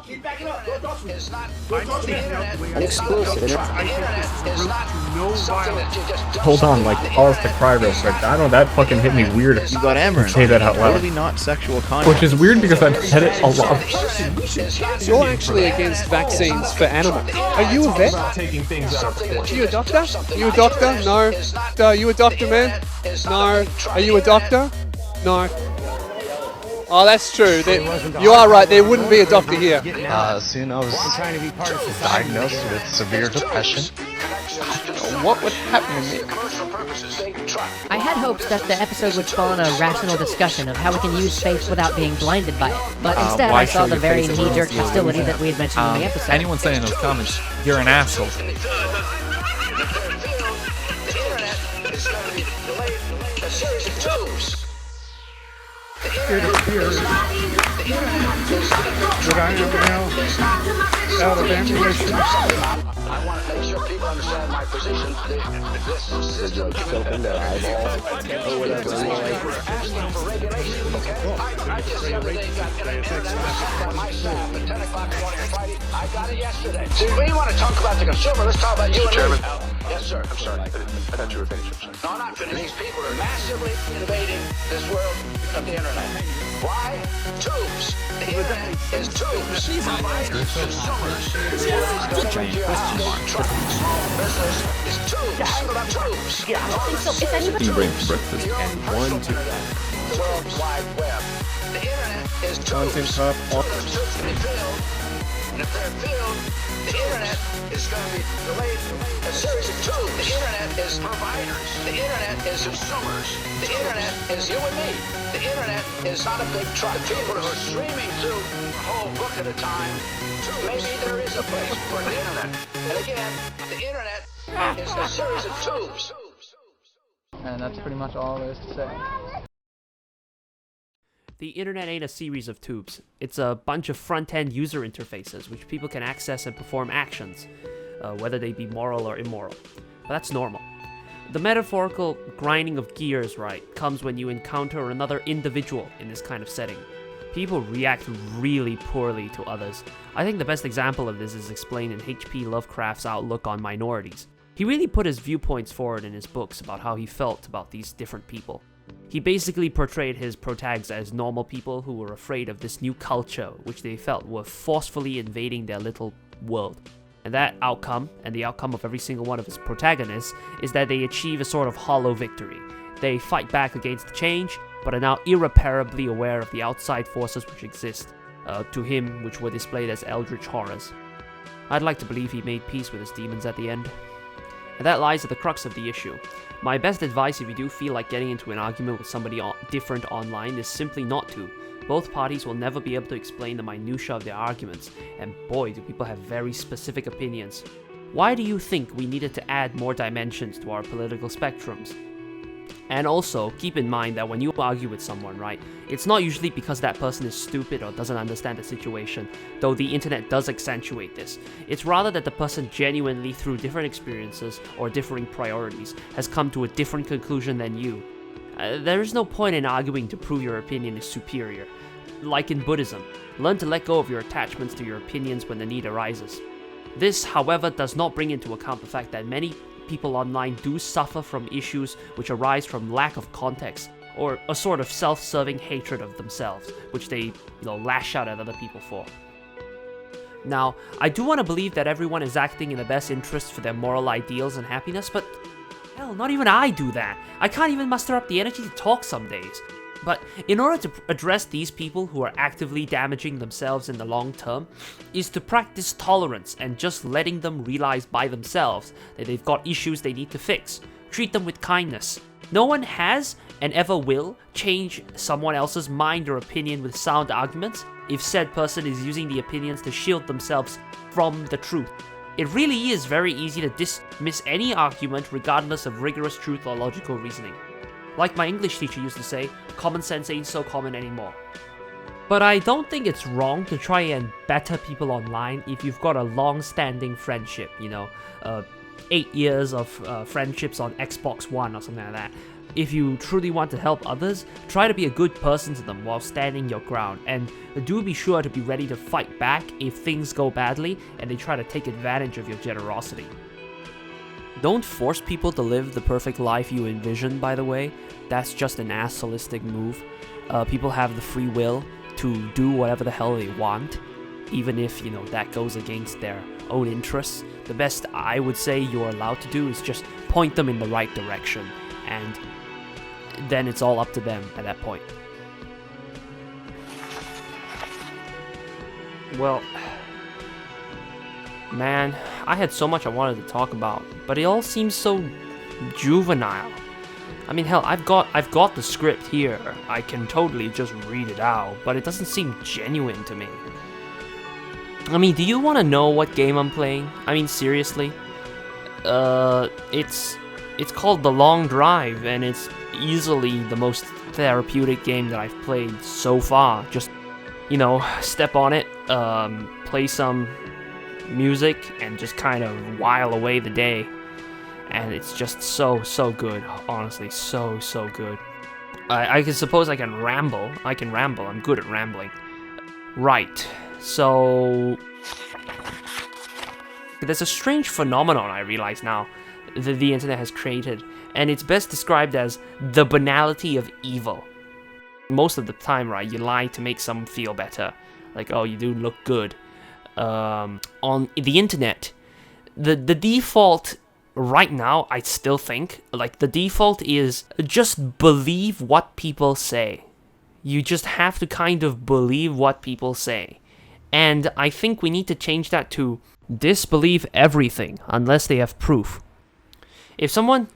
Keep backing up. Don't touch me. It's not An exclusive. Hold on, like, pause to cry real quick. I don't know, that fucking hit me weird. You got Amaranth. Say that out loud. Totally not sexual content. Which is weird because I've said it a lot. You're actually against vaccines for animals. Are you a vet? Are you a doctor? Are you a doctor? No. Are you a doctor, man? No. Are you a doctor? No. Oh, that's true. You are right. There wouldn't be a doctor here. Soon I was diagnosed with severe depression. What would happen to me? I had hopes that the episode would spawn a rational discussion of how we can use faith without being blinded by it, but instead I saw the very knee-jerk hostility that we had mentioned in the episode. Anyone saying in those comments, you're an asshole. Would I ever out of ammunition? I want to make sure people understand my position. This system asking for regulation. I just the other day got from my staff at 10 o'clock in the morning Friday. I got it yesterday. See, we want to talk about the consumer. Let's talk about you and Chairman. me. Yes, sir. I'm sorry. I thought you were finished. No, I'm not finished. These people are massively invading this world of the internet. Why? Tubes. The internet is tubes. Providers, consumers. Small business is tubes. Tubes. So if anybody breakfast. And 1, 2. The World Wide Web. The internet is Content tubes. top off. Tubes can be filled. And if they're filled, the internet is going to be delayed. A series of tubes. The internet is providers. The internet is consumers. The internet is you and me. The internet is not a big truck. The people who are streaming through a whole book at a time, maybe there is a place for the internet. And again, the internet is a series of tubes. And that's pretty much all there is to say. The internet ain't a series of tubes. It's a bunch of front-end user interfaces which people can access and perform actions, whether they be moral or immoral. But that's normal. The metaphorical grinding of gears, right, comes when you encounter another individual in this kind of setting. People react really poorly to others. I think the best example of this is explained in H.P. Lovecraft's outlook on minorities. He really put his viewpoints forward in his books about how he felt about these different people. He basically portrayed his protags as normal people who were afraid of this new culture which they felt were forcefully invading their little world. And that outcome, and the outcome of every single one of his protagonists, is that they achieve a sort of hollow victory. They fight back against the change, but are now irreparably aware of the outside forces which exist, to him which were displayed as eldritch horrors. I'd like to believe he made peace with his demons at the end. And that lies at the crux of the issue. My best advice if you do feel like getting into an argument with somebody different online is simply not to. Both parties will never be able to explain the minutiae of their arguments, and boy do people have very specific opinions. Why do you think we needed to add more dimensions to our political spectrums? And also, keep in mind that when you argue with someone, right, it's not usually because that person is stupid or doesn't understand the situation, though the internet does accentuate this. It's rather that the person genuinely, through different experiences or differing priorities, has come to a different conclusion than you. There is no point in arguing to prove your opinion is superior. Like in Buddhism, learn to let go of your attachments to your opinions when the need arises. This, however, does not bring into account the fact that many people online do suffer from issues which arise from lack of context, or a sort of self-serving hatred of themselves, which they, lash out at other people for. Now, I do want to believe that everyone is acting in the best interest for their moral ideals and happiness, but hell, not even I do that. I can't even muster up the energy to talk some days. But in order to address these people who are actively damaging themselves in the long term, is to practice tolerance and just letting them realize by themselves that they've got issues they need to fix. Treat them with kindness. No one has, and ever will, change someone else's mind or opinion with sound arguments if said person is using the opinions to shield themselves from the truth. It really is very easy to dismiss any argument regardless of rigorous truth or logical reasoning. Like my English teacher used to say, common sense ain't so common anymore. But I don't think it's wrong to try and better people online if you've got a long-standing friendship, 8 years of friendships on Xbox One or something like that. if you truly want to help others, try to be a good person to them while standing your ground, and do be sure to be ready to fight back if things go badly and they try to take advantage of your generosity. Don't force people to live the perfect life you envision, by the way. That's just an assholistic move. People have the free will to do whatever the hell they want, even if, you know, that goes against their own interests. The best I would say you're allowed to do is just point them in the right direction, and then it's all up to them at that point. Well, man, I had so much I wanted to talk about, but it all seems so juvenile. I mean, hell, I've got the script here. I can totally just read it out, but it doesn't seem genuine to me. I mean, do you want to know what game I'm playing? I mean, seriously? It's called The Long Drive, and it's easily the most therapeutic game that I've played so far. Just, you know, step on it, play some music, and just kind of while away the day. And it's just so good, honestly, so good. I suppose I can ramble. I'm good at rambling. Right. So, there's a strange phenomenon I realize now that the internet has created, and it's best described as the banality of evil. Most of the time, right, you lie to make someone feel better. Like, oh, you do look good. On the internet, the default right now, I still think, like, the default is just believe what people say. You just have to kind of believe what people say. And I think we need to change that to disbelieve everything unless they have proof. If someone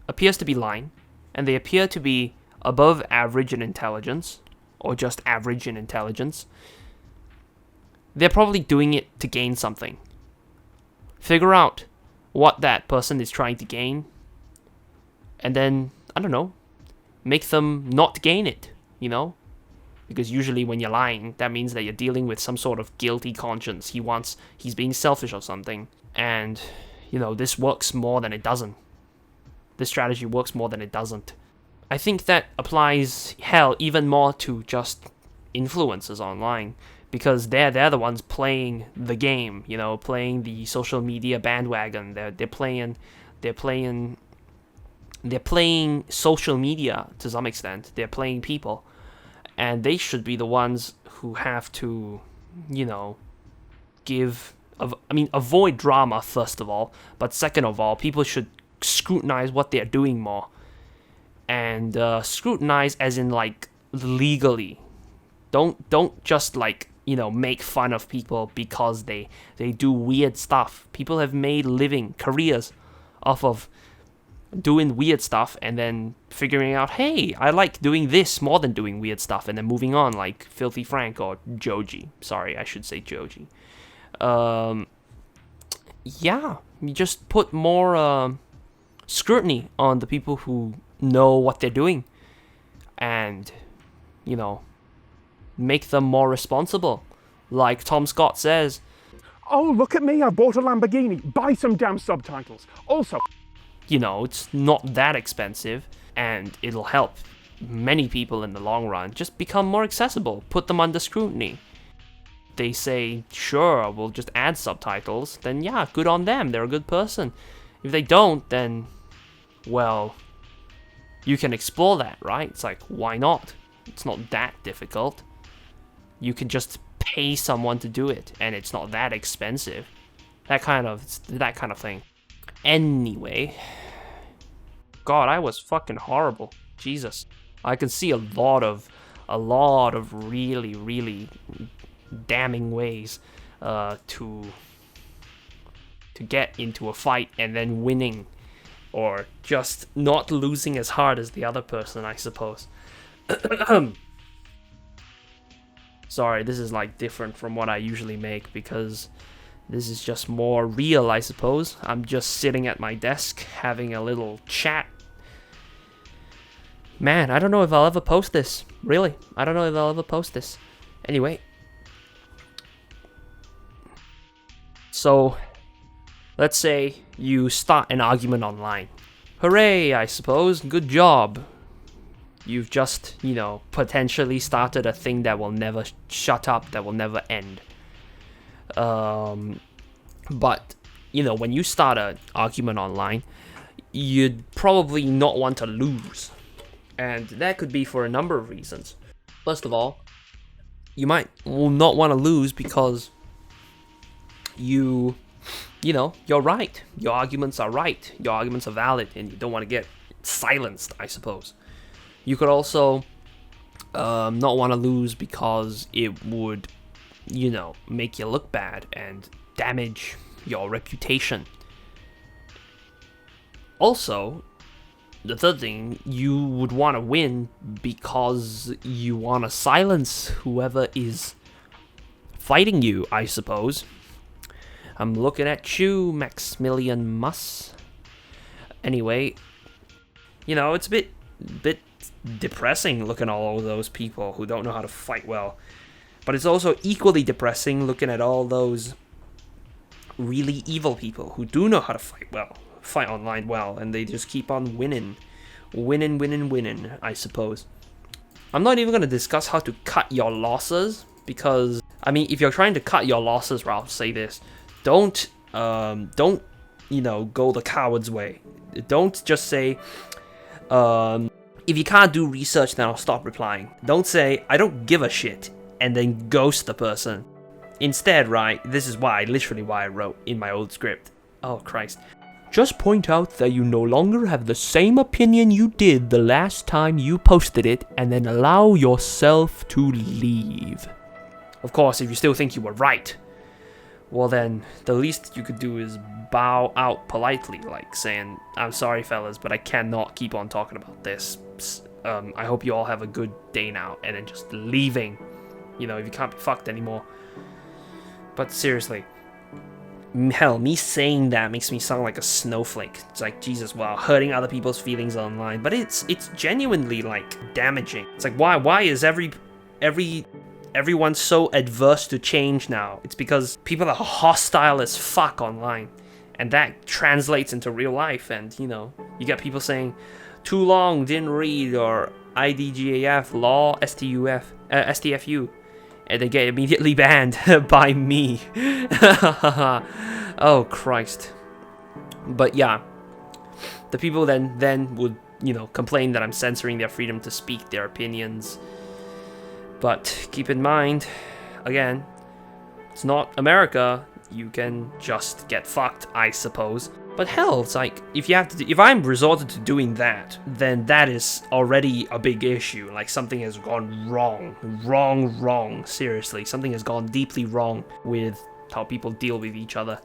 appears to be lying, and they appear to be above average in intelligence, or just average in intelligence, they're probably doing it to gain something. Figure out what that person is trying to gain, and then, I don't know, make them not gain it, you know? Because usually when you're lying, that means that you're dealing with some sort of guilty conscience. He's being selfish or something. And, you know, this works more than it doesn't. This strategy works more than it doesn't. I think that applies, hell, even more to just influencers online. Because they're the ones playing the game, you know, playing the social media bandwagon. They're playing social media to some extent. They're playing people. And they should be the ones who have to, you know, avoid drama, first of all. But second of all, people should scrutinize what they're doing more. And scrutinize as in, like, legally. Don't just, like, you know, make fun of people because they do weird stuff. People have made careers off of doing weird stuff and then figuring out, hey, I like doing this more than doing weird stuff, and then moving on, like Filthy Frank or Joji. Sorry, I should say Joji. Yeah, you just put more scrutiny on the people who know what they're doing, and, you know, make them more responsible. Like Tom Scott says, oh, look at me, I bought a Lamborghini. Buy some damn subtitles. Also, you know, it's not that expensive, and it'll help many people in the long run. Just become more accessible. Put them under scrutiny. They say, sure, we'll just add subtitles. Then yeah, good on them. They're a good person. If they don't, then, well, you can explore that, right? It's like, why not? It's not that difficult. You can just pay someone to do it, and it's not that expensive. That kind of thing. Anyway, God, I was fucking horrible. Jesus, I can see a lot of really, really damning ways to get into a fight and then winning, or just not losing as hard as the other person, I suppose. Sorry, this is like different from what I usually make because this is just more real, I suppose. I'm just sitting at my desk having a little chat. Man, I don't know if I'll ever post this. Really, I don't know if I'll ever post this. Anyway. So, let's say you start an argument online. hooray, I suppose. Good job. You've just, you know, potentially started a thing that will never shut up, that will never end. But, you know, when you start an argument online, you'd probably not want to lose. And that could be for a number of reasons. First of all, you might not want to lose because you know, you're right. Your arguments are right. Your arguments are valid, and you don't want to get silenced, I suppose. You could also not want to lose because it would, you know, make you look bad and damage your reputation. Also, the third thing, you would want to win because you want to silence whoever is fighting you, I suppose. I'm looking at you, Maximilian Muss. Anyway, you know, it's a bit depressing looking at all those people who don't know how to fight well. But it's also equally depressing looking at all those really evil people who do know how to fight online well, and they just keep on winning, I suppose. I'm not even going to discuss how to cut your losses, because, I mean, if you're trying to cut your losses, I'll say this, don't, you know, go the coward's way. Don't just say, if you can't do research, then I'll stop replying. Don't say, I don't give a shit, and then ghost the person. Instead, right, this is literally why I wrote in my old script. Oh, Christ. Just point out that you no longer have the same opinion you did the last time you posted it, and then allow yourself to leave. Of course, if you still think you were right, well then, the least you could do is bow out politely, like saying, I'm sorry fellas, but I cannot keep on talking about this. I hope you all have a good day now, and then just leaving. You know, if you can't be fucked anymore. But seriously, hell, me saying that makes me sound like a snowflake. It's like, Jesus, wow, hurting other people's feelings online. But it's genuinely, like, damaging. It's like, why is everyone so adverse to change now? It's because people are hostile as fuck online. And that translates into real life. And, you know, you get people saying, too long, didn't read, or IDGAF, law, STFU. And they get immediately banned by me. Oh, Christ. But yeah, the people then would, you know, complain that I'm censoring their freedom to speak their opinions. But keep in mind, again, it's not America. You can just get fucked, I suppose. But hell, it's like, if I'm resorted to doing that, then that is already a big issue. Like, something has gone wrong, seriously. Something has gone deeply wrong with how people deal with each other.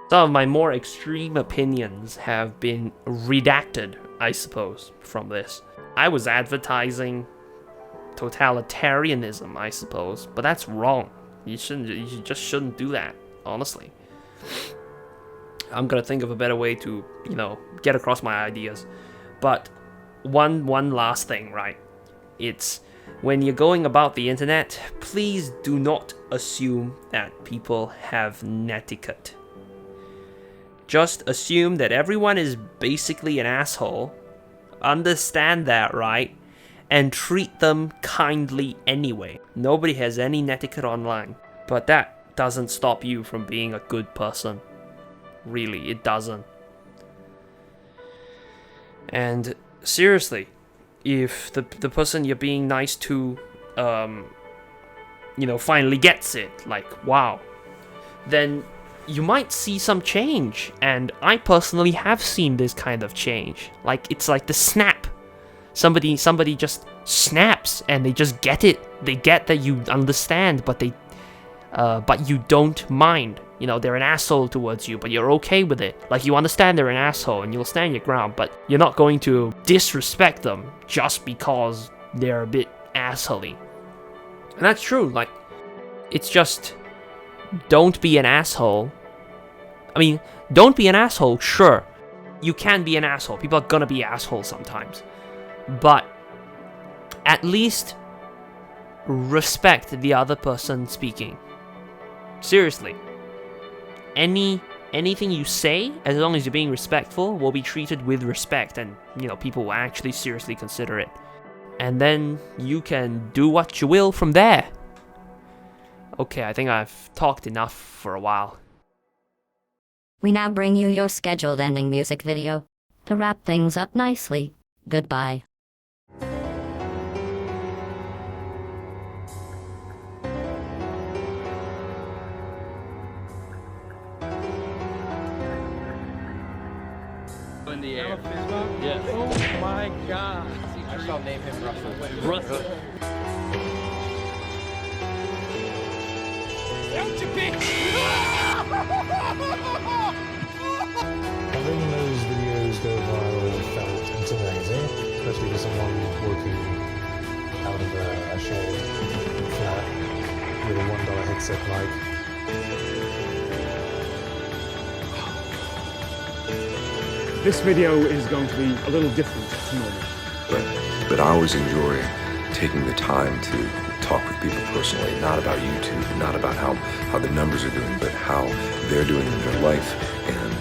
Some of my more extreme opinions have been redacted, I suppose, from this. I was advertising totalitarianism, I suppose, but that's wrong. You just shouldn't do that, honestly. I'm gonna think of a better way to, you know, get across my ideas. But one last thing, right? It's when you're going about the internet, please do not assume that people have netiquette. Just assume that everyone is basically an asshole. Understand that, right? And treat them kindly anyway. Nobody has any netiquette online. But that doesn't stop you from being a good person. Really, it doesn't. And seriously, if the person you're being nice to, you know, finally gets it, like, wow, then you might see some change. And I personally have seen this kind of change. Like, it's like the snap. Somebody just snaps and they just get it. They get that you understand, but you don't mind. You know, they're an asshole towards you, but you're okay with it. Like, you understand they're an asshole and you'll stand your ground, but you're not going to disrespect them just because they're a bit assholey. And that's true. Like, it's just, don't be an asshole. I mean, don't be an asshole, sure. You can be an asshole. People are gonna be assholes sometimes. But at least respect the other person speaking. Seriously. Any anything you say, as long as you're being respectful, will be treated with respect, and, you know, people will actually seriously consider it. And then you can do what you will from there. Okay, I think I've talked enough for a while. We now bring you your scheduled ending music video. To wrap things up nicely, goodbye. In the air. Yes. Oh my God. I shall name him Russell. Russell. Don't you bitch! Having those videos go viral felt intimidating, especially for someone working out of a shared flat with a $1 headset mic. This video is going to be a little different to normal. But I always enjoy taking the time to talk with people personally, not about YouTube, not about how the numbers are doing, but how they're doing in their life. And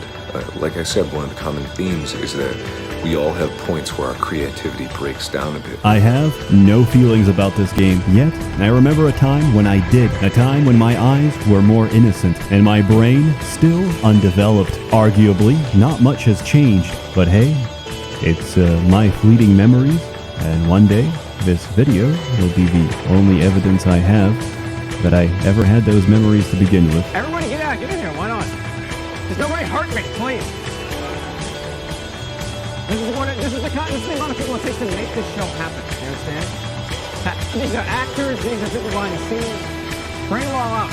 like I said, one of the common themes is that we all have points where our creativity breaks down a bit. I have no feelings about this game yet. I remember a time when I did. A time when my eyes were more innocent and my brain still undeveloped. Arguably, not much has changed. But hey, it's my fleeting memories. And one day, this video will be the only evidence I have that I ever had those memories to begin with. Everybody get out, get in here, why not? There's nobody hurt me, please. This is the amount of people it takes to make this show happen, you understand? These are actors, these are people behind the scenes. Bring them all up.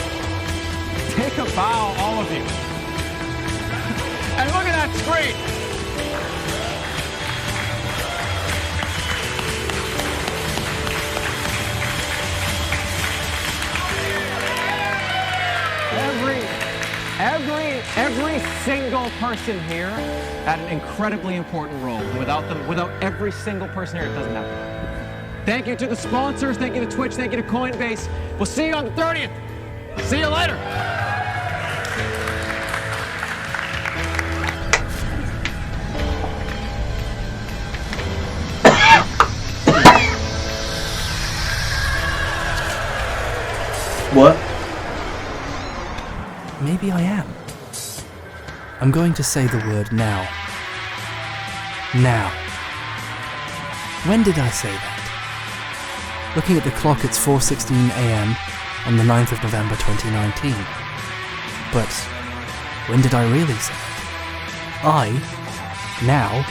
Take a bow, all of you. And look at that screen. Every single person here had an incredibly important role. Without every single person here, it doesn't happen. Thank you to the sponsors, thank you to Twitch, thank you to Coinbase. We'll see you on the 30th. See you later. What? Maybe I am. I'm going to say the word now. Now. When did I say that? Looking at the clock, it's 4:16 a.m. on the 9th of November 2019. But when did I really say it? I, now,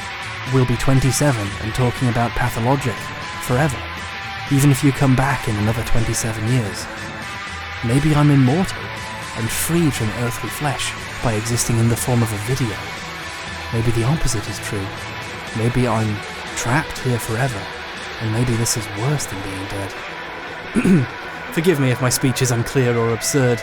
will be 27 and talking about Pathologic forever, even if you come back in another 27 years. Maybe I'm immortal and freed from earthly flesh by existing in the form of a video. Maybe the opposite is true. Maybe I'm trapped here forever, and maybe this is worse than being dead. Forgive me if my speech is unclear or absurd.